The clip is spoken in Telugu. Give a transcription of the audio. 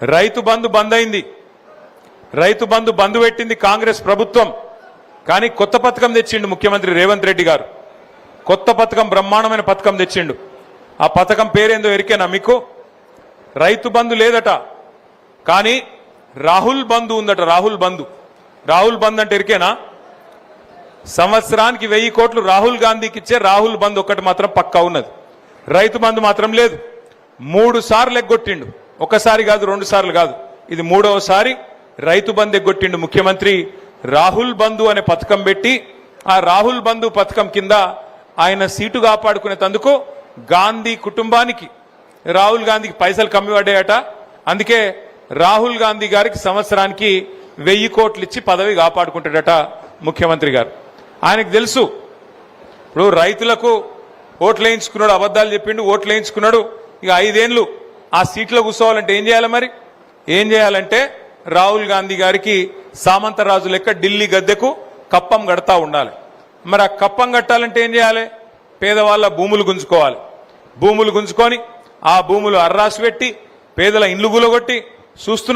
రైతు బంధు బంద్ అయింది. రైతు బంధు బంద్ పెట్టింది కాంగ్రెస్ ప్రభుత్వం. కానీ కొత్త పథకం తెచ్చిండు ముఖ్యమంత్రి రేవంత్ రెడ్డి గారు. కొత్త పథకం, బ్రహ్మాండమైన పథకం తెచ్చిండు. ఆ పథకం పేరేందో ఎరికేనా మీకు? రైతు బంధు లేదట, కానీ రాహుల్ బంధు ఉందట. రాహుల్ బంధు. రాహుల్ బంధు అంటే ఎరికేనా? సంవత్సరానికి 1000 కోట్లు రాహుల్ గాంధీకి ఇచ్చే రాహుల్ బంధు ఒక్కటి మాత్రం పక్కా ఉన్నది. రైతు బంధు మాత్రం లేదు. 3 సార్లు ఎగ్గొట్టిండు. ఒకసారి కాదు, 2 సార్లు కాదు, ఇది 3వసారి రైతు బంధు ఎగ్గొట్టిండు ముఖ్యమంత్రి. రాహుల్ బంధు అనే పథకం పెట్టి ఆ రాహుల్ బంధు పథకం కింద ఆయన సీటు కాపాడుకునేందుకు గాంధీ కుటుంబానికి, రాహుల్ గాంధీకి పైసలు కమ్మి పడ్డాయట. అందుకే రాహుల్ గాంధీ గారికి సంవత్సరానికి 1000 కోట్లు ఇచ్చి పదవి కాపాడుకుంటాడట ముఖ్యమంత్రి గారు. ఆయనకు తెలుసు, ఇప్పుడు రైతులకు ఓట్లు వేయించుకున్నాడు, అబద్ధాలు చెప్పిండు, ఓట్లు వేయించుకున్నాడు. ఇక 5 ఏళ్ళు ఆ సీట్లో కూర్చోవాలంటే ఏం చేయాలి? మరి ఏం చేయాలంటే రాహుల్ గాంధీ గారికి సామంతరాజు లెక్క ఢిల్లీ గద్దెకు కప్పం కడతా ఉండాలి. మరి ఆ కప్పం కట్టాలంటే ఏం చేయాలి? పేదవాళ్ళ భూములు గుంజుకోవాలి. భూములు గుంజుకొని ఆ భూములు అర్రాసి పెట్టి పేదల ఇండ్లు గులగొట్టి చూస్తున్న